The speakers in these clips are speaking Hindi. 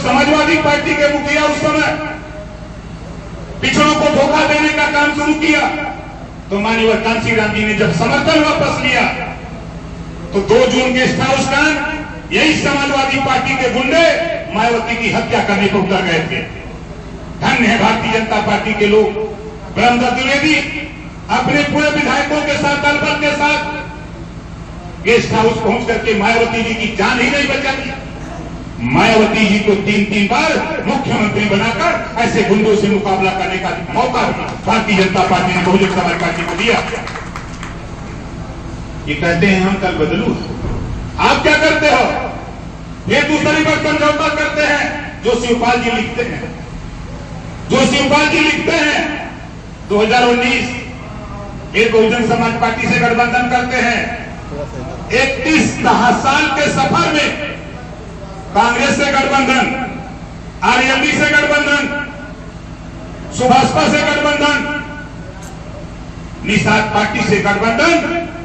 समाजवादी पार्टी के मुखिया उस समय पिछड़ों को धोखा देने का काम शुरू किया, तो माननीय कांशीराम जी ने जब समर्थन वापस लिया तो 2 जून गेस्ट हाउस कांड यही समाजवादी पार्टी के गुंडे मायावती की हत्या करने को उतर गए थे। धन्य है भारतीय जनता पार्टी के लोग। ब्रह्मदत्त द्विवेदी अपने पूरे विधायकों के साथ, दल बल के साथ गेस्ट हाउस पहुंच करके मायावती जी की जान ही नहीं बचाई। मायावती जी को 3 बार मुख्यमंत्री बनाकर ऐसे गुंडों से मुकाबला करने का मौका भारतीय जनता पार्टी ने बहुजन समाज पार्टी को दिया। ये कहते हैं हम कल बदलू, आप क्या करते हो? ये दूसरी पर समझौता करते हैं। जो शिवपाल जी लिखते हैं 2019 एक बहुजन समाज पार्टी से गठबंधन करते हैं। 31 साल के सफर में कांग्रेस से गठबंधन, आरएलडी से गठबंधन, सुभाषपा से गठबंधन, निषाद पार्टी से गठबंधन,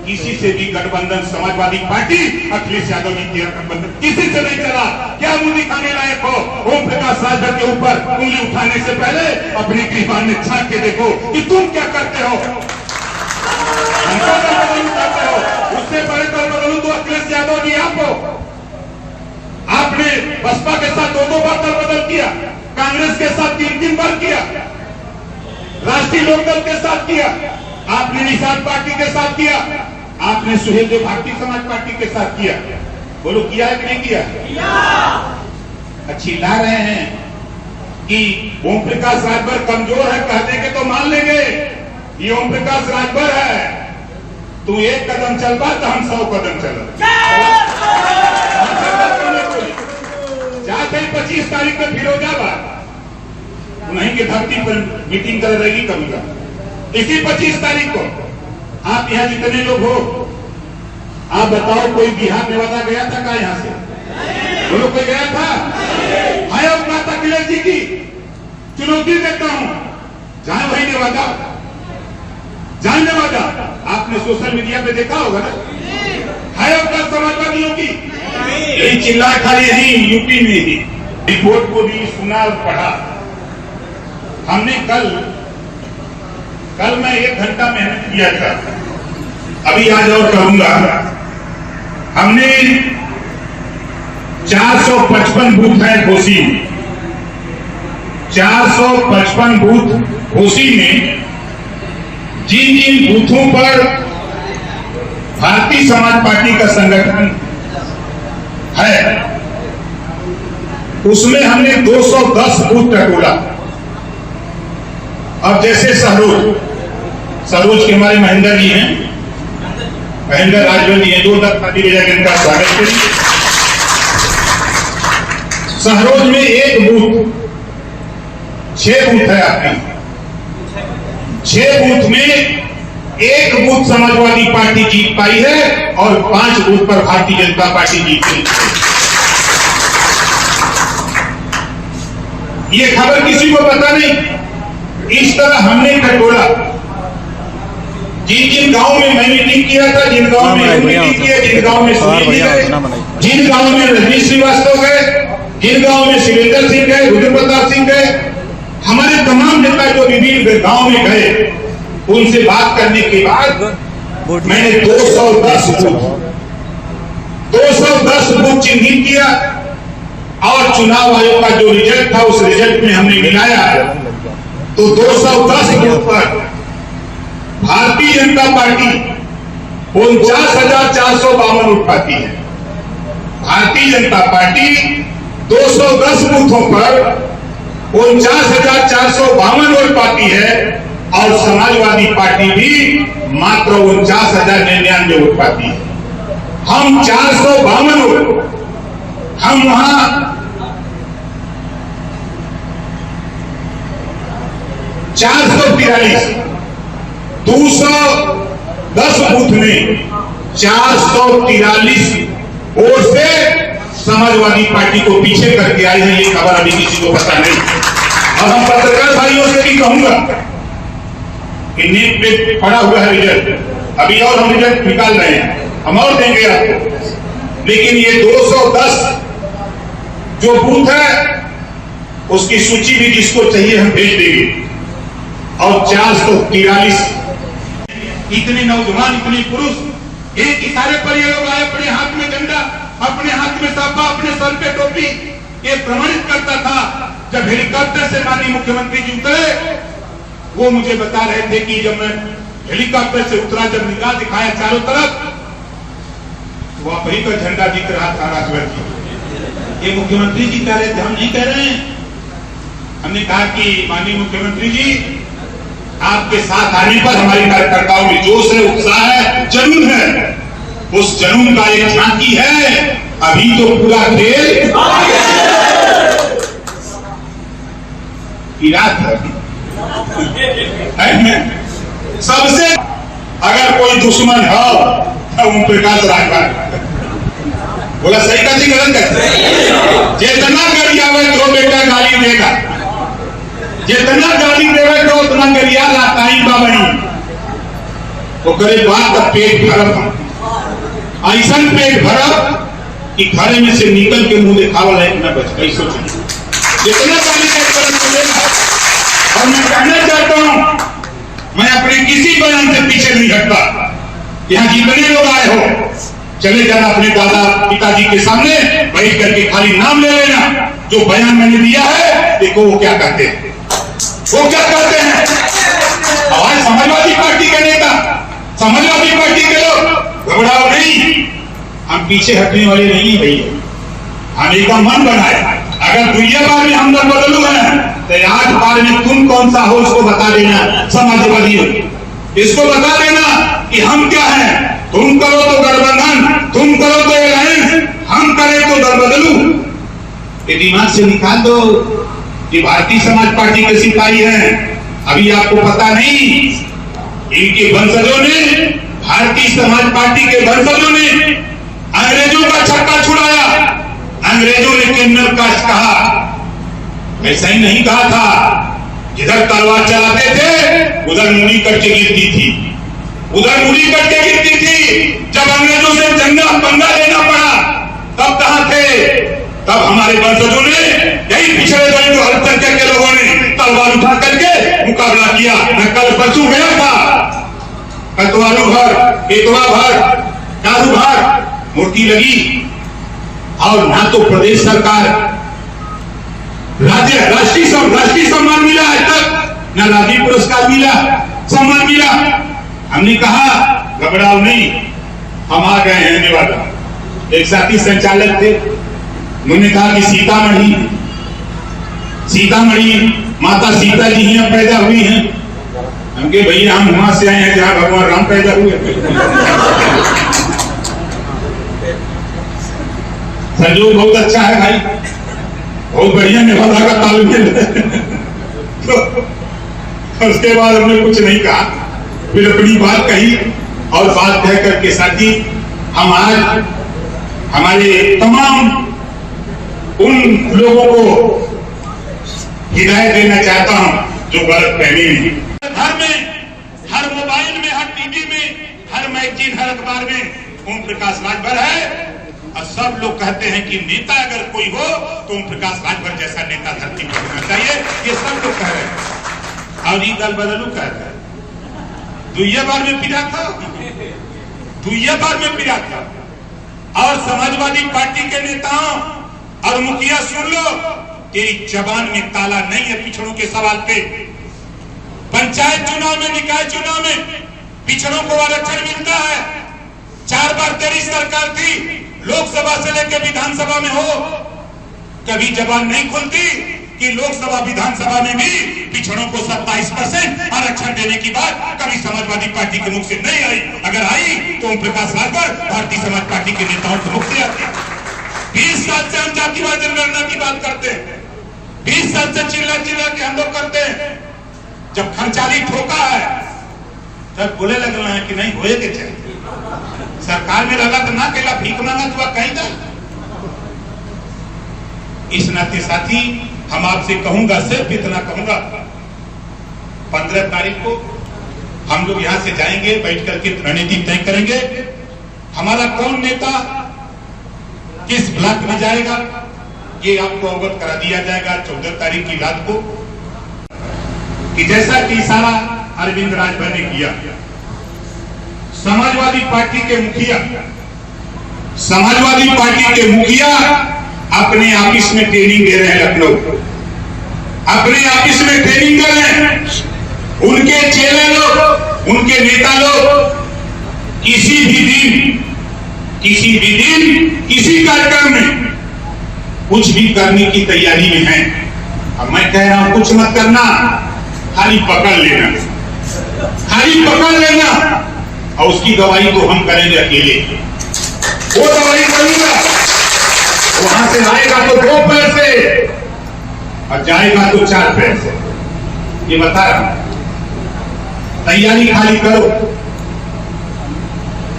किसी से भी गठबंधन समाजवादी पार्टी अखिलेश यादव ने किया गठबंधन, किसी से नहीं चला। क्या मुंह दिखाने लायक हो? ओम प्रकाश राजभर के ऊपर उंगली उठाने से पहले अपनी ग्रीवान में झांक के देखो कि तुम क्या करते हो। हमको दल करते हो, उससे बड़े दल बदलू तो अखिलेश यादव जी आप हो। आपने बसपा के साथ 2 बार दल बदल किया, कांग्रेस के साथ 3 बार किया, राष्ट्रीय लोकदल के साथ किया, आपने निषाद पार्टी के साथ किया, आपने सुहेलदेव भारतीय समाज पार्टी के साथ किया। बोलो किया है कि नहीं किया? अच्छी ला रहे हैं कि ओम प्रकाश राजभर कमजोर है, कह देंगे तो मान लेंगे। ये ओम प्रकाश राजभर है, तू 1 कदम चल पा तो हम 100 कदम चल। जाते ही 25 तारीख को फिरोजाबाद उन्हीं की धरती पर मीटिंग कर रही करूंगा। इसी 25 तारीख को आप यहाँ जितने लोग हो, आप बताओ कोई बिहार नेवादा गया था क्या? यहाँ से बोलो कोई गया था? है औकात अखिलेश जी की? चुनौती देता हूं, जाए वही नेवादा, जाए नेवादा। आपने सोशल मीडिया पे देखा होगा ना, है औकात समाजवादियों की। यही चिल्ला खाली यही यूपी में ही रिपोर्ट को भी सुना और पढ़ा। हमने कल मैं 1 घंटा मेहनत किया था, अभी आज और करूंगा। हमने 455 बूथ है घोसी में, 455 बूथ घोसी में जिन बूथों पर भारतीय समाज पार्टी का संगठन है, उसमें हमने 210 बूथ टटोला। अब जैसे सरोज के हमारे महेंद्र जी हैं, महेंद्र राजभर जी हैं, 2 पार्टी भेजा के इनका स्वागत करिए। सहरोज में 1 बूथ, 6 बूथ है आपकी, 6 बूथ में 1 बूथ समाजवादी पार्टी जीत पाई है और 5 बूथ पर भारतीय जनता पार्टी जीत गई। ये खबर किसी को पता नहीं। इस तरह हमने टटोला। जिन गांव में मैं मीटिंग किया था, जिन गांव में मीटिंग किया, जिन गांव में सुनील जी गए, जिन गांव में रजनीश श्रीवास्तव गए, जिन गांव में शिवेंद्र सिंह गए, रुद्र प्रताप सिंह गए, हमारे तमाम नेता जो विभिन्न गांव में गए, उनसे बात करने के बाद मैंने 210 बूथ चिन्हित किया और चुनाव आयोग का जो रिजल्ट था उस रिजल्ट में हमने मिलाया तो 210 बूथ पर भारतीय जनता पार्टी 49,452 वोट पाती है। भारतीय जनता पार्टी 210 बूथों पर 49,452 वोट पाती है और समाजवादी पार्टी भी मात्र 49,099 वोट पाती है। हम 452 वोट, हम वहां 443 210 बूथ में 443 वोट से समाजवादी पार्टी को पीछे करके आए हैं। ये खबर अभी किसी को पता नहीं। और हम पत्रकार भाइयों से भी कहूंगा कि नीट पे पड़ा हुआ है रिजल्ट, अभी और हम रिजल्ट निकाल रहे हैं, हम और देंगे आपको। लेकिन ये 210 जो बूथ है उसकी सूची भी जिसको चाहिए हम भेज देंगे। और 443 इतने नौजवान, इतने पुरुष एक इशारे पर ये लोग आए, अपने हाथ में डंडा, अपने हाथ में साफा, अपने सर पे टोपी। ये प्रमाणित करता था जब हेलीकॉप्टर से माननीय मुख्यमंत्री जी उतरे, वो मुझे बता रहे थे कि जब मैं हेलीकॉप्टर से उतरा, जब निगाह दिखाया चारों तरफ, तो वहां वही का झंडा दिख रहा था राजभर जी। ये मुख्यमंत्री जी कह रहे थे, हम नहीं कह रहे हैं। हमने कहा कि माननीय मुख्यमंत्री जी, आपके साथ आने पर हमारे कार्यकर्ताओं में जोश है, उत्साह है, जुनून है। उस जुनून का एक झांकी है। अभी तो पूरा खेल की रात है। सबसे अगर कोई दुश्मन हो तो ओम प्रकाश राजभर। बोला सही का जी, गलत है? जितना गरियावे तो बेटा गाली देगा, जितना गाली देवे तो उतना गरिया लाताई बाबनी। वो करे बात का पेट भरब, ऐसा पेट भरब कि घरे में से निकल के मुंह दिखावा लायक न बच गई। सोचिए जितना गाली देगा। और मैं कहना चाहता हूं, मैं अपने किसी बयान से पीछे नहीं हटता। यहाँ जितने लोग आए हो, चले जाना अपने दादा पिताजी के सामने बैठ करके खाली नाम ले लेना। जो बयान मैंने दिया है, देखो वो क्या कहते हैं, वो क्या कहते हैं। आज समाजवादी पार्टी के नेता, समाजवादी पार्टी के लोग घबराओ नहीं, हम पीछे हटने वाले नहीं भैया। हम एक मन बनाए, अगर दुनिया बार में हम लोग बदलू है तो आज बार में तुम कौन सा हो इसको बता देना। समाजवादी इसको बता देना कि हम क्या हैं। तुम करो तो गठबंधन, तुम करो तो अलायंस, हम करें तो दल बदलू। ये दिमाग से निकाल दो कि भारतीय समाज पार्टी के सिपाही हैं। अभी आपको पता नहीं, इनके वंशजों ने, भारतीय समाज पार्टी के वंशजों ने अंग्रेजों का छक्का छुड़ाया। अंग्रेजों ने किन्नर काश कहा, ऐसा ही नहीं कहा था। जिधर तलवार चलाते थे उधर मुड़ी कट के गिरती थी, उधर मुड़ी कट के गिरती थी। जब अंग्रेजों से जंगा पंगा लेना पड़ा तब कहां थे? तब हमारे वंशजों ने, यही पिछड़े दलित अल्पसंख्यक के लोगों ने तलवार उठा करके मुकाबला किया। मैं कल परसों गया था, कतवालू भर, केतवा भर, दारू भर मूर्ति लगी। और ना तो प्रदेश सरकार राष्ट्रीय सम्मान मिला है तक, ना राज्य पुरस्कार मिला, सम्मान मिला। हमने कहा घबराओ नहीं, हम आ गए हैं नेवादा। एक साथी संचालक थे, उन्होंने कहा कि सीतामढ़ी माता सीता जी यहाँ पैदा हुई हैं। हम कहे भैया हम वहां से आए हैं जहां भगवान राम पैदा हुए। संजोग बहुत अच्छा है भाई, बहुत बढ़िया नेवादा का तालमेल है। तो उसके बाद हमने कुछ नहीं कहा, फिर अपनी बात कही। और बात कह करके साथी, हम आज हमारे तमाम उन लोगों को हिदायत देना चाहता हूं जो गलत फहमी में, घर में, हर मोबाइल में, हर टीवी में, हर मैगजीन, हर अखबार में ओम प्रकाश राजभर है। और सब लोग कहते हैं कि नेता अगर कोई हो तो ओम प्रकाश राजभर जैसा नेता धरती पर होना चाहिए। ये सब लोग कह रहे हैं। और ये दल बदलू कह रहे हैं। दुनिया बार में पिरा था, दुनिया बार में पिरा था। और समाजवादी पार्टी के नेताओं और मुखिया सुन लो, तेरी जबान में ताला नहीं है पिछड़ों के सवाल पे। पंचायत चुनाव में, निकाय चुनाव में पिछड़ों को आरक्षण मिलता है। 4 बार तेरी सरकार थी, लोकसभा से लेकर विधानसभा में हो, कभी जबान नहीं खुलती कि लोकसभा विधानसभा में भी पिछड़ों को 27% आरक्षण देने की बात कभी समाजवादी पार्टी के मुख से नहीं आई। अगर आई तो ओम प्रकाश राजभर भारतीय समाज पार्टी के नेताओं के मुख से आती। 20 साल से हम जातिवाद जनगणना की बात करते हैं, 20 साल से चिल्ला चिल्ला के हम लोग करते हैं। जब खर्चाली ठोका है तब बोले लग रहे हैं कि नहीं होए के चाहिए। सरकार में लगा तो ना केला भीख मांगा तो कहीं था। इस नाते साथी हम आपसे कहूंगा, सिर्फ इतना कहूंगा, 15 तारीख को हम लोग यहां से जाएंगे, बैठ करके रणनीति तय करेंगे। हमारा कौन नेता किस ब्लॉक में जाएगा, ये आपको अवगत करा दिया जाएगा 14 तारीख की रात को कि जैसा कि इशारा अरविंद राजभर ने किया, समाजवादी पार्टी के मुखिया अपने ऑफिस में ट्रेनिंग दे रहे हैं, लखनऊ अपने ऑफिस में ट्रेनिंग कर रहे हैं। उनके चेले लोग, उनके नेता लोग किसी भी दिन किसी कार्यक्रम में कुछ भी करने की तैयारी में है। अब मैं कह रहा हूं कुछ मत करना, खाली पकड़ लेना और उसकी दवाई तो हम करेंगे अकेले। वो दवाई करूंगा, वहां से आएगा तो 2 पैर से और जाएगा तो 4 पैर से, ये बता रहा हूं। तैयारी खाली करो।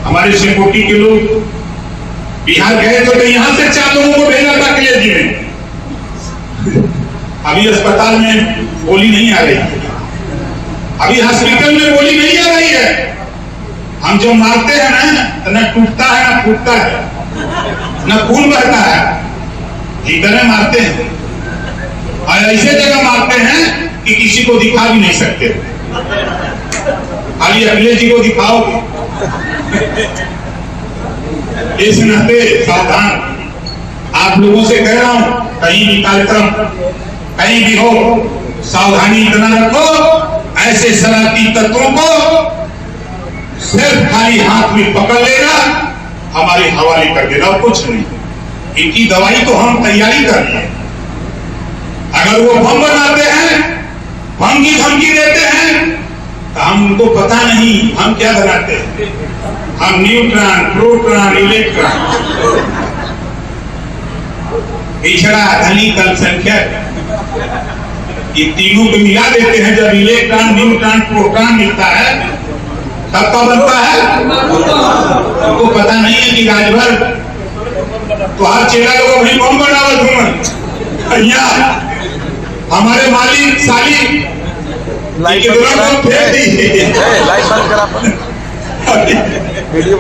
हमारे सिक्योरिटी के लोग बिहार गए तो यहां से 4 लोगों को भेजा था किले जी में। अभी अस्पताल में गोली नहीं आ रही, अभी हॉस्पिटल में गोली नहीं आ रही है। हम जो मारते हैं ना, तो न टूटता है न फूटता है, न खून बहता है, इतने मारते हैं और ऐसे जगह मारते हैं कि किसी को दिखा भी नहीं सकते। खाली अगले जी को दिखाओगे। इस नाते सावधान आप लोगों से कह रहा हूं, कहीं भी कार्यक्रम कहीं भी हो, सावधानी इतना रखो, ऐसे शरारती तत्वों को सिर्फ खाली हाथ में पकड़ लेना, हमारे हवाले कर देना और कुछ नहीं। इनकी दवाई तो हम तैयारी कर रहे हैं। अगर वो बम बनाते हैं, बम की धमकी देते हैं, तो हम उनको पता नहीं हम क्या बनाते हैं। हम न्यूट्रॉन, प्रोटॉन, इलेक्ट्रॉन, पिछड़ा, धनिक, अल्पसंख्यक, ये तीनों को मिला देते हैं। जब इलेक्ट्रॉन, न्यूट्रॉन, प्रोटॉन मिलता है तब क्या बनता है? उनको पता नहीं है कि राजभर तो हर चेहरा लोगों भी बम बनावत हूं। हमारे मालिक साली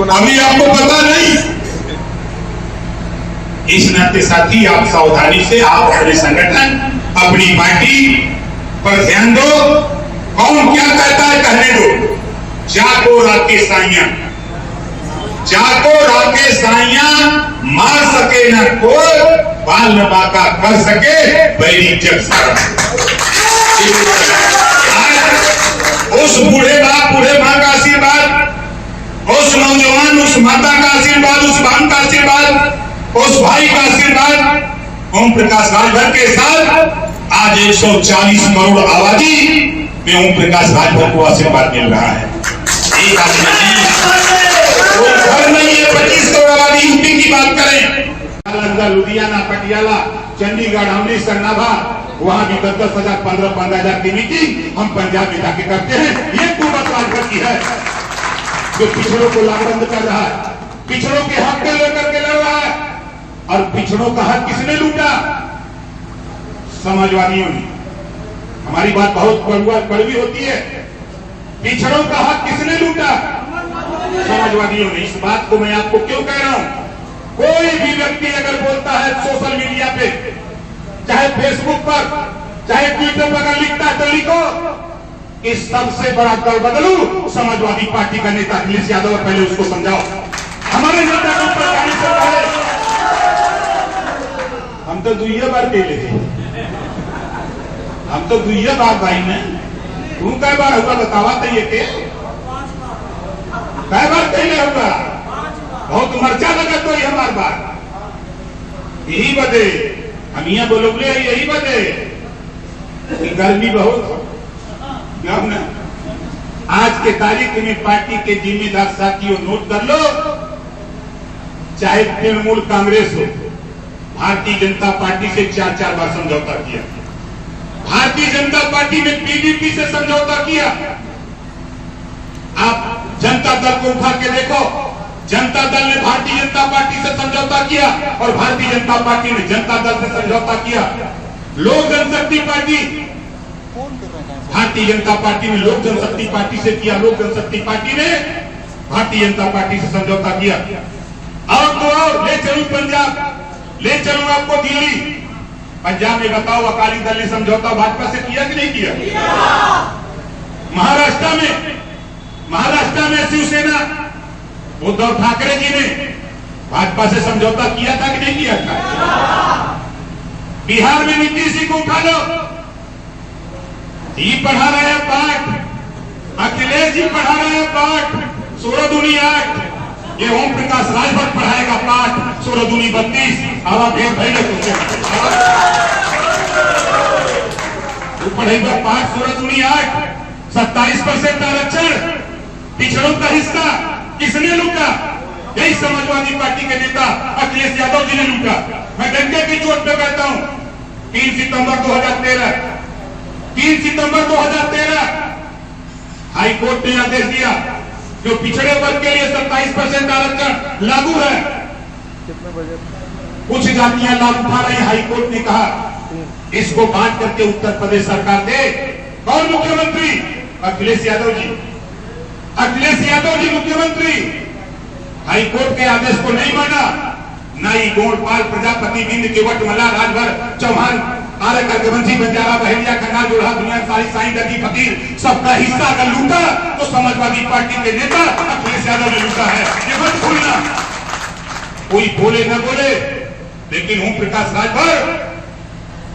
अभी आपको पता नहीं। इस नाते साथी आप सावधानी से, आप अपने संगठन, अपनी पार्टी पर ध्यान दो। कौन क्या कहता है कहने दो। जाको राकेश साइया मार सके न कोई, बाल न बाका कर सके बैरी जग सारा। उस बूढ़े बाप, बूढ़े माँ का आशीर्वाद, उस नौजवान, उस माता का आशीर्वाद, उस बहन का आशीर्वाद, उस भाई का आशीर्वाद ओम प्रकाश राजभर के साथ आज 140 करोड़ आबादी में ओम प्रकाश राजभर को आशीर्वाद मिल रहा है। एक आदमी कोई घर नहीं है। 25 करोड़ आबादी यूपी की बात करें, नालंदा, लुधियाना, पटियाला, चंडीगढ़, अमृतसर, नाभा, वहां भी 10-10 हजार, 15-15 हजार की मीटिंग हम पंजाब में जाके करते हैं। ये कुवत राजभर की है जो पिछड़ों को लामबंद कर रहा है, पिछड़ों के हक को लेकर के लड़ रहा है। और पिछड़ों का हक किसने लूटा? समाजवादियों ने। हमारी बात बहुत कड़वी होती है। पिछड़ों का हक किसने लूटा? समाजवादियों ने। इस बात को मैं आपको क्यों कह रहा हूं? कोई भी व्यक्ति अगर बोलता है सोशल मीडिया पे, चाहे फेसबुक पर, चाहे ट्विटर पर अगर लिखता है तो लिखो कि सबसे बड़ा दल बदलू समाजवादी पार्टी का नेता अखिलेश यादव, पहले उसको समझाओ। हमारे नेता के ऊपर गाली चल रहा है। हम तो दुइया बार पहले थे, हम तो दुइया बार भाई में तू कई बार हुआ बतावा तो ये के कई बार पहले होगा। बहुत मर्चा लगा तो हमार बात यही बदे हम यहाँ बोलोगे, यही बदे कि गर्मी बहुत न। आज के तारीख में पार्टी के जिम्मेदार साथियों नोट कर लो, चाहे तृणमूल कांग्रेस हो, भारतीय जनता पार्टी से 4-4 बार समझौता किया। भारतीय जनता पार्टी ने पीडीपी से समझौता किया। आप जनता दल को उठा के देखो, जनता दल ने भारतीय जनता पार्टी से समझौता किया और भारतीय जनता पार्टी ने जनता दल से समझौता किया। लोक जनशक्ति पार्टी, भारतीय जनता पार्टी ने लोक जनशक्ति पार्टी से किया, लोक जनशक्ति पार्टी ने भारतीय जनता पार्टी से समझौता किया। और तो और ले चलूं पंजाब, ले चलूं आपको दिल्ली, पंजाब में बताओ अकाली दल ने समझौता भाजपा से किया कि नहीं किया? महाराष्ट्र में शिवसेना उद्धव ठाकरे जी ने भाजपा से समझौता किया था कि नहीं किया था? बिहार में नीतीश जी को उठा लो, जी पढ़ा रहे हैं पाठ, अखिलेश जी पढ़ा रहे हैं पाठ 16 दूनी 8, ये ओम प्रकाश राजभर पढ़ाएगा पाठ 16 दूनी 32। आवा भेद भाई तू पढ़ेगा पाठ 16 दूनी 8, 27% आरक्षण पिछड़ों का हिस्सा किसने लूटा? यही समाजवादी पार्टी के नेता अखिलेश यादव जी ने लूटा। मैं डंके की चोट पे कहता हूं 3 सितंबर 2013 हाई कोर्ट ने आदेश दिया जो पिछड़े वर्ग के लिए 27% आरक्षण लागू है। कुछ जातियां लाभ उठा रही, हाई कोर्ट ने कहा इसको बांट करके उत्तर प्रदेश सरकार दे। कौन मुख्यमंत्री? अखिलेश यादव जी मुख्यमंत्री। हाई कोर्ट के आदेश को नहीं माना, नाई गोड़पाल प्रजापति बिंद केवट मल्ला राजभर चौहान आरक अर्घवंशी बंजारा बहेलिया खन्ना जोड़ा दुनिया सारी साईं दर्जी फकीर सबका हिस्सा अगर लूटा तो समाजवादी पार्टी के नेता अखिलेश यादव ने लूटा है। ये मत भूलना। कोई बोले न बोले, लेकिन ओम प्रकाश राजभर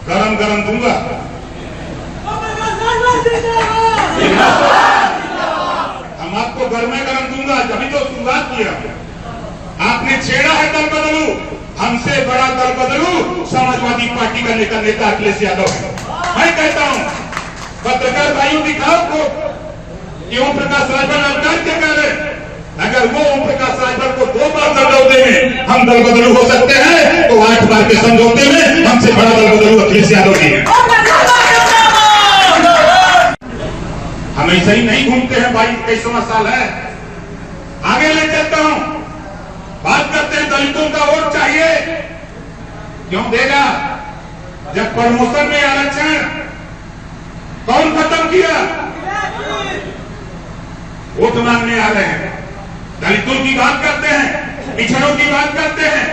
गरम दूंगा। हम आपको गरम दूंगा। जब तो शुरुआत किया आपने छेड़ा है दल बदलू, हमसे बड़ा दल बदलू समाजवादी पार्टी का नेता अखिलेश यादव है। मैं कहता हूं पत्रकार भाइयों दिखाओ को कि ओम प्रकाश राजभर अवतार क्या कर रहे। अगर वो ओम प्रकाश राजभर को 2 बार समझौते में हम दल बदलू हो सकते हैं तो 8 बार के समझौते में हमसे बड़ा दल बदलू अखिलेश यादव जी है। हम ऐसे ही नहीं घूमते हैं। 22-23वां साल है। आगे ले चलता हूं। बात करते हैं दलितों का वोट चाहिए। क्यों देगा? जब प्रमोशन में आरक्षण कौन खत्म किया? वोट मांगने आ रहे हैं। दलितों की बात करते हैं, पिछड़ों की बात करते हैं।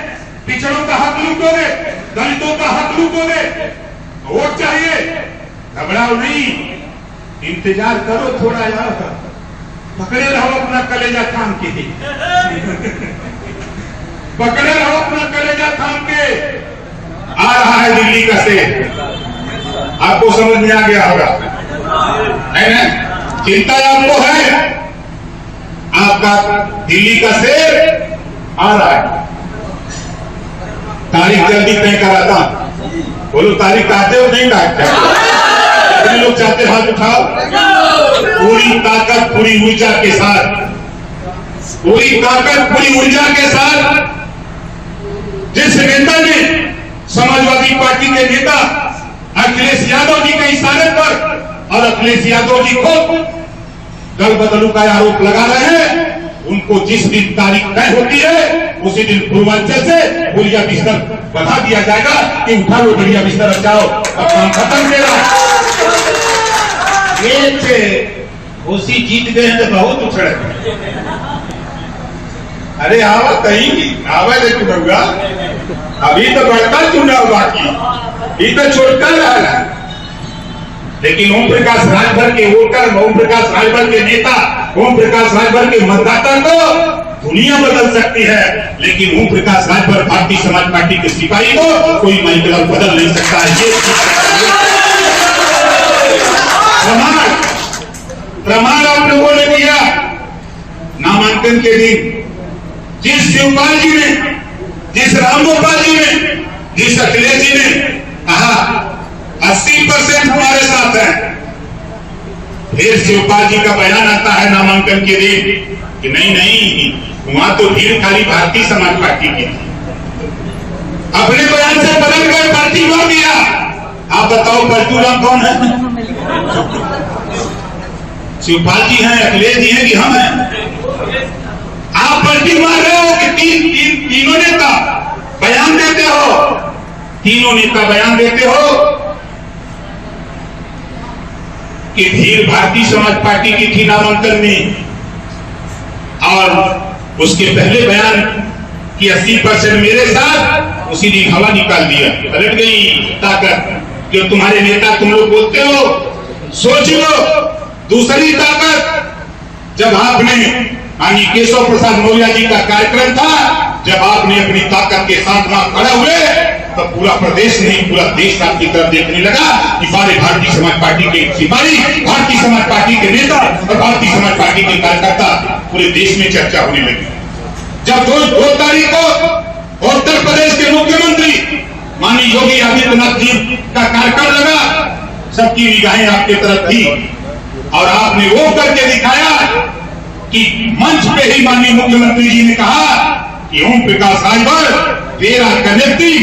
पिछड़ों का हक लूटोगे, दलितों का हक लूटोगे, वोट चाहिए। घबराओ नहीं, इंतजार करो थोड़ा यार, पकड़े रहो अपना कलेजा थाम के। पकड़े रहो अपना कलेजा थाम के। आ रहा है दिल्ली का शेर, आपको समझ में आ गया होगा, है ना? चिंता आपको है, आपका दिल्ली का शेर आ रहा है। तारीख जल्दी तय कराता। बोलो तारीख काटते हो नहीं काटते? लोग चाहते हाथ उठाओ। पूरी ताकत पूरी ऊर्जा के साथ, पूरी ताकत पूरी ऊर्जा के साथ जिस नेता ने समाजवादी पार्टी के नेता अखिलेश यादव जी के इशारे पर और अखिलेश यादव जी को दल बदलू का आरोप लगा रहे हैं, उनको जिस दिन तारीख तय होती है उसी दिन पूर्वांचल से बोलिया बिस्तर बढ़ा दिया जाएगा कि उठा लो बढ़िया बिस्तर रचाओ, अब काम खत्म मेरा। उसी जीत गए हैं तो बहुत उछड़े। अरे आवा कहीं आवा दे चुका, अभी तो बड़का चुनाव बाकी, ये तो छोटका रहा है। लेकिन ओम प्रकाश राजभर के वोटर, ओम प्रकाश राजभर के नेता, ओम प्रकाश राजभर के मतदाता को दुनिया बदल सकती है, लेकिन ओम प्रकाश राजभर भारतीय समाज पार्टी के सिपाही को कोई महिला बदल नहीं सकता है। ये प्रमाण आप लोगों ने दिया नामांकन के दिन। जिस शिवपाल जी ने, जिस रामगोपाल जी ने, जिस अखिलेश जी ने कहा 80% हमारे साथ है, फिर शिवपाल जी का बयान आता है नामांकन के दिन कि नहीं, वहां तो भीड़ खाली भारतीय समाज पार्टी की थी। अपने बयान से बदल कर पार्टी को दिया। आप बताओ परशुराम कौन है? शिवपाल जी हैं, अखिलेश जी हैं कि हम हैं? आप पार्टी मार रहे हो कि तीनों नेता बयान देते हो, तीनों नेता बयान देते हो कि भीड़ भारतीय समाज पार्टी की थी नामांकन में, और उसके पहले बयान कि 80% मेरे साथ, उसी दिन हवा निकाल दिया, पलट गई। ताकत जो तुम्हारे नेता तुम लोग बोलते हो, सोच लो दूसरी ताकत। जब आपने माननीय केशव प्रसाद मौर्य जी का कार्यक्रम था, जब आपने अपनी ताकत के साथ वहां खड़े हुए तो पूरा प्रदेश नहीं पूरा देश आपकी तरफ देखने लगा कि सारे भारतीय समाज पार्टी के सिपाही, भारतीय समाज पार्टी के नेता और भारतीय समाज पार्टी के कार्यकर्ता पूरे देश में चर्चा होने लगी। जब 2 तारीख को उत्तर प्रदेश के मुख्यमंत्री माननीय योगी आदित्यनाथ जी का कार्यक्रम लगा, सबकी निगाहें आपके तरफ थी और आपने वो करके दिखाया कि मंच पे ही माननीय मुख्यमंत्री जी ने कहा कि ओम प्रकाश राजभर तेरा कनेक्टिव,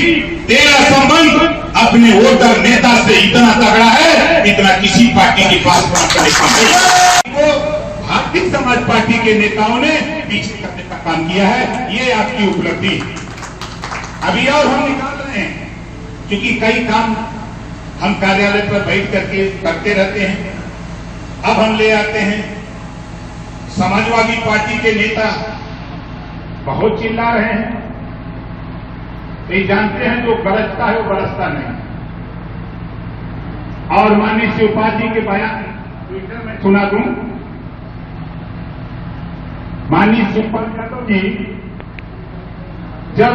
तेरा संबंध अपने वोटर नेता से इतना तगड़ा है, इतना किसी पार्टी के पास को भारतीय समाज पार्टी के नेताओं ने पीछे करने का काम किया है। ये आपकी उपलब्धि। अभी और हम निकाल रहे हैं, क्योंकि कई काम हम कार्यालय पर बैठ करके करते रहते हैं। अब हम ले आते हैं समाजवादी पार्टी के नेता बहुत चिल्ला रहे हैं, ये जानते हैं जो गरजता है वो बरसता नहीं। और माननीय शिवपाल जी के बयान ट्विटर में सुना दूं। माननीय शिवपाल यादव जी जब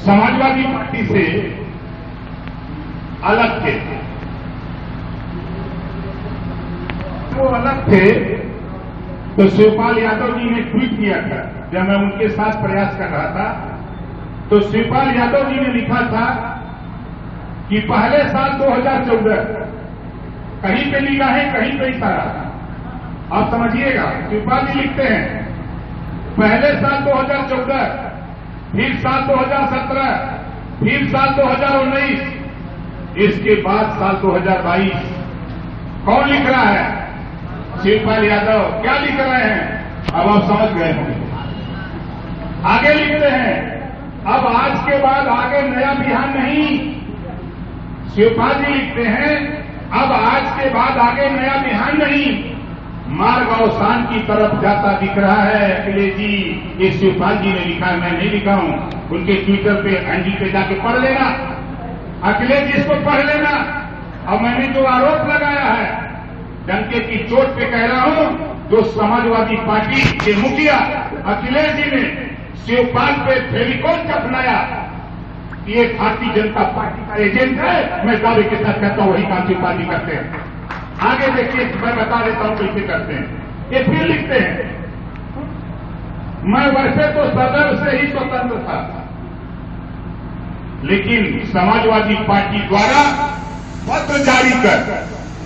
समाजवादी पार्टी से अलग थे, वो अलग थे तो शिवपाल यादव जी ने ट्वीट किया था। जब मैं उनके साथ प्रयास कर रहा था तो शिवपाल यादव जी ने लिखा था कि पहले साल 2014 कहीं पे निगाहें कहीं पे इशारा। आप समझिएगा, शिवपाल जी लिखते हैं पहले साल 2014, फिर साल 2017, फिर साल 2019, इसके बाद साल 2022। कौन लिख रहा है? शिवपाल यादव। क्या लिख रहे हैं? अब आप समझ गए होंगे। आगे लिखते हैं अब आज के बाद आगे नया बिहार नहीं। शिवपाल जी लिखते हैं अब आज के बाद आगे नया बिहार नहीं, मार्ग अवसान की तरफ जाता दिख रहा है। अखिलेश जी, ये शिवपाल जी ने लिखा है, मैं नहीं लिखा हूं। उनके ट्विटर पे एनडी पे जाके पढ़ लेना। अखिलेश जी इसको पढ़ लेना। अब मैंने जो आरोप लगाया है डंके की चोट पे कह रहा हूं, जो समाजवादी पार्टी के मुखिया अखिलेश जी ने शिवपाल पे फेविकोल चपलाया कि ये भारतीय जनता पार्टी का एजेंट है, मैं दावे के साथ कहता हूं वही काम शिवपाल जी करते हैं। आगे देखिए, मैं बता देता हूं कैसे करते हैं। ये फिर लिखते हैं मैं वैसे तो सदर से ही स्वतंत्र था, लेकिन समाजवादी पार्टी द्वारा पत्र जारी कर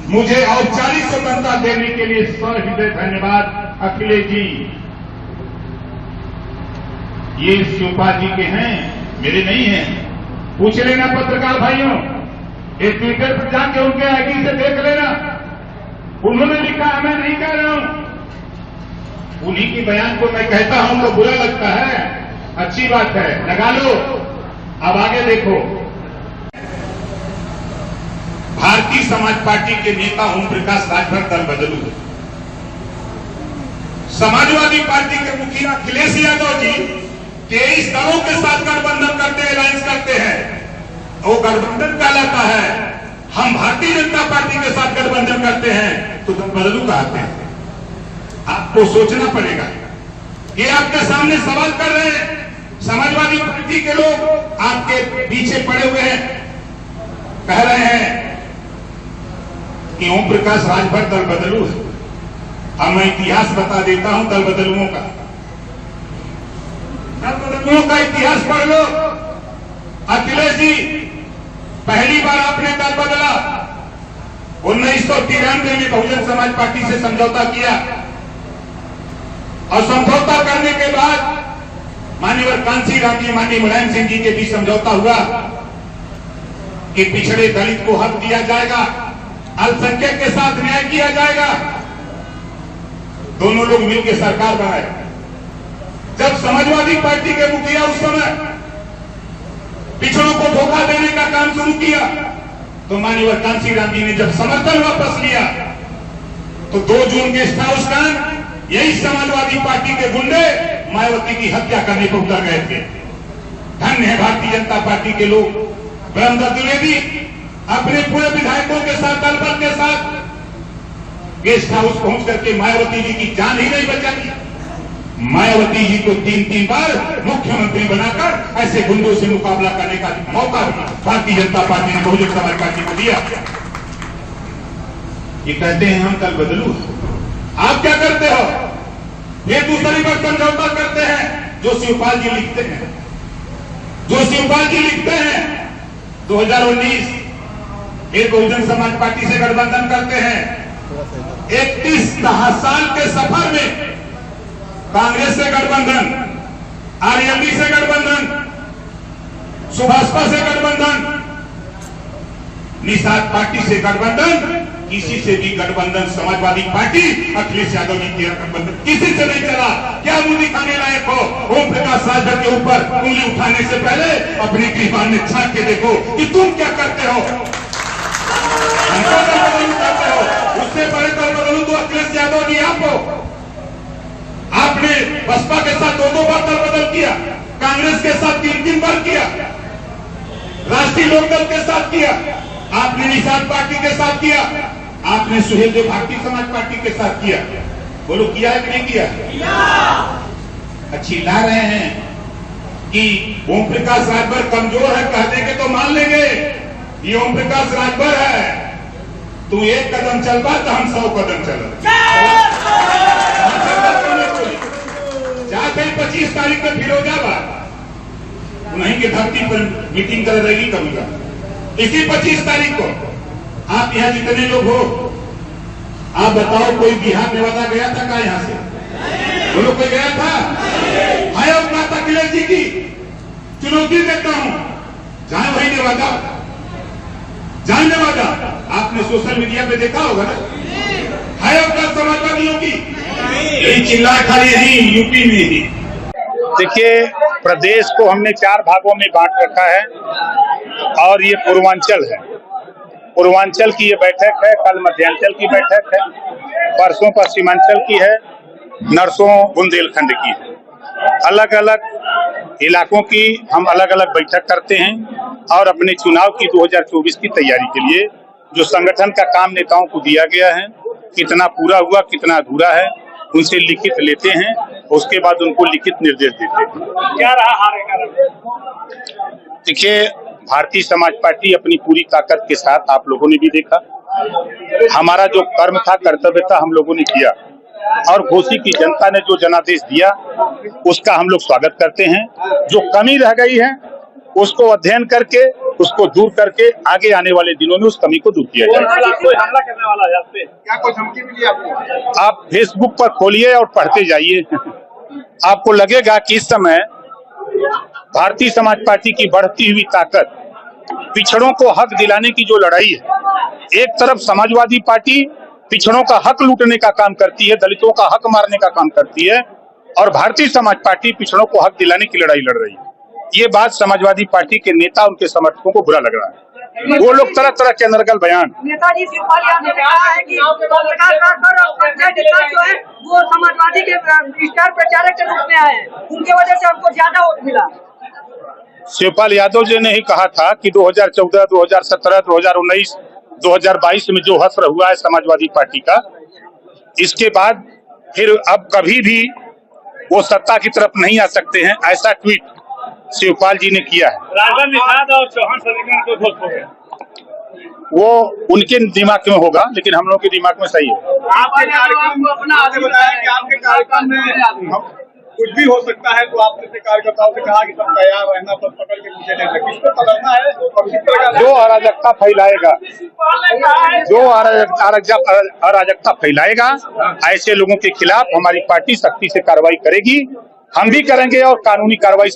मुझे औपचारिक स्वतंत्रता देने के लिए सहृदय धन्यवाद अखिलेश जी। ये शिवपाल जी के हैं, मेरे नहीं हैं। पूछ लेना पत्रकार भाइयों, ये ट्विटर पर जाके उनके आईडी से देख लेना। उन्होंने लिखा है, मैं नहीं कह रहा हूं। उन्हीं के बयान को मैं कहता हूं तो बुरा लगता है, अच्छी बात है, लगा लो। अब आगे देखो, भारतीय समाज पार्टी के नेता ओम प्रकाश राजभर दल बदलू। समाजवादी पार्टी के मुखिया अखिलेश यादव जी 23 दलों के साथ गठबंधन करते हैं, अलायंस करते हैं। वो गठबंधन कहलाता है। हम भारतीय जनता पार्टी के साथ गठबंधन करते हैं तो दल बदलू कहते हैं। आपको सोचना पड़ेगा। ये आपके सामने सवाल कर रहे हैं, समाजवादी पार्टी के लोग आपके पीछे पड़े हुए हैं, कह रहे हैं कि ओम प्रकाश राजभर दल बदलू है। अब मैं इतिहास बता देता हूं दल बदलुओं का। दल बदलुओं का इतिहास पढ़ लो। अखिलेश जी, पहली बार आपने दल बदला 1993 में बहुजन समाज पार्टी से समझौता किया और समझौता करने के बाद माननीय कांसी राम जी, माननीय मुलायम सिंह जी के बीच समझौता हुआ कि पिछड़े दलित को हक दिया जाएगा, अल्पसंख्यक के साथ न्याय किया जाएगा। दोनों लोग मिलकर सरकार बनाए। जब समाजवादी पार्टी के मुखिया उस समय पिछड़ों को धोखा देने का काम शुरू किया तो माननीय कांसी राम जी ने जब समर्थन वापस लिया तो 2 जून गेस्ट हाउस का यही समाजवादी पार्टी के गुंडे मायावती की हत्या करने को उतर गए थे। धन्य है भारतीय जनता पार्टी के लोग, ब्रह्मदत्त द्विवेदी अपने पूरे विधायकों के साथ, दल बल के साथ गेस्ट हाउस पहुंच करके मायावती जी की जान ही नहीं बचाई। मायावती जी को 3-3 बार मुख्यमंत्री बनाकर ऐसे गुंडों से मुकाबला करने का मौका भारतीय जनता पार्टी ने बहुजन समाज पार्टी को दिया। ये कहते हैं हम कल बदलू, आप क्या करते हो? ये दूसरी बार समझौता करते हैं। जो शिवपाल जी लिखते हैं, 2019 एक बहुजन समाज पार्टी से गठबंधन करते हैं। 31 साल के सफर में कांग्रेस से गठबंधन, आरएलडी से गठबंधन, सुभाषपा से गठबंधन, निषाद पार्टी से गठबंधन, किसी से भी गठबंधन समाजवादी पार्टी अखिलेश यादव जी किया गठबंधन किसी से नहीं चला। क्या मुंह दिखाने लायक हो? ओम प्रकाश राजभर के ऊपर उंगली उठाने से पहले अपनी ग्रीवान में झांक के देखो कि तुम क्या करते हो। करते हो उससे बड़े दल बदलू तो अखिलेश यादव जी आप हो। आपने बसपा के साथ 2-2 बार दल बदल किया, कांग्रेस के साथ 3-3 बार किया, राष्ट्रीय लोकदल के साथ किया, आपने निषाद पार्टी के साथ किया, आपने सुहेलदेव भारतीय समाज पार्टी के साथ किया। बोलो किया है कि नहीं किया? अच्छी ला रहे हैं कि ओम प्रकाश राजभर कमजोर है, कह देंगे तो मान लेंगे। ये ओम प्रकाश राजभर है, तू 1 कदम चल पा तो हम 100 कदम चल। जाते 25 तारीख को फिरोजाबाद उन्हीं की धरती पर मीटिंग कर रही करूंगा। इसी 25 तारीख को आप यहाँ जितने लोग हो, आप बताओ कोई बिहार नेवादा गया था क्या? यहाँ से बोलो कोई गया था? है औकात अखिलेश जी की? चुनौती देता हूं, जाए वही नेवादा, जाए नेवादा। आपने सोशल मीडिया पे देखा होगा ना, है औकात समाजवादियों की? यही चिल्ला खाली यही यूपी में ही। देखिए, प्रदेश को हमने 4 भागों में बांट रखा है और ये पूर्वांचल है। पूर्वांचल की ये बैठक है, कल मध्यांचल की बैठक है, परसों पश्चिमांचल की है, नरसों बुंदेलखंड की है। अलग अलग इलाकों की हम अलग अलग बैठक करते हैं और अपने चुनाव की 2024 की तैयारी के लिए जो संगठन का काम नेताओं को दिया गया है, कितना पूरा हुआ कितना अधूरा है, उनसे लिखित लेते हैं, उसके बाद उनको लिखित निर्देश देते हैं। क्या रहा हारे का? देखिए, भारतीय समाज पार्टी अपनी पूरी ताकत के साथ, आप लोगों ने भी देखा, हमारा जो कर्म था, कर्तव्य था, हम लोगों ने किया और घोसी की जनता ने जो जनादेश दिया उसका हम लोग स्वागत करते हैं। जो कमी रह गई है उसको अध्ययन करके, उसको दूर करके आगे आने वाले दिनों में उस कमी को दूर किया जाए। कोई हमला करने वाला है आप पे? क्या कोई धमकी मिली आपको? आप फेसबुक पर खोलिए और पढ़ते जाइए, आपको लगेगा कि इस समय भारतीय समाज पार्टी की बढ़ती हुई ताकत, पिछड़ों को हक दिलाने की जो लड़ाई है, एक तरफ समाजवादी पार्टी पिछड़ों का हक लूटने का काम करती है, दलितों का हक मारने का काम करती है, और भारतीय समाज पार्टी पिछड़ों को हक दिलाने की लड़ाई लड़ रही है। ये बात समाजवादी पार्टी के नेता, उनके समर्थकों को बुरा लग रहा है। वो लोग तरह तरह के अनर्गल बयान, नेताजी शिवपाल यादव ने कहा है कि प्रकाश राजभर और संजय निषाद जो है वो समाजवादी के स्टार प्रचारक के रूप में आए हैं, उनके वजह से हमको ज्यादा वोट मिला। शिवपाल यादव जी ने ही कहा था कि 2014, 2017, 2019, 2022 में जो हश्र हुआ है समाजवादी पार्टी का, इसके बाद फिर अब कभी भी वो सत्ता की तरफ नहीं आ सकते हैं, ऐसा ट्वीट शिवपाल जी ने किया है। राजभर निषाद और चौहान समीकरण को दोस्त हो गया, वो उनके दिमाग में होगा, लेकिन हम लोग के दिमाग में सही है। आपके कार्यक्रम को अपना आगे बताया कि आपके कार्यक्रम में कुछ भी हो सकता है, तो आपने कार्यकर्ताओं से कहा कि सब तैयार रहना, सब पकड़ के पीछे नहीं सकते, इसको पकड़ना है और किस तरह का जो अराजकता फैलाएगा, जो अराजकता फैलाएगा, ऐसे लोगों के खिलाफ हमारी पार्टी सख्ती से कार्रवाई करेगी। हम भी करेंगे और कानूनी कार्रवाई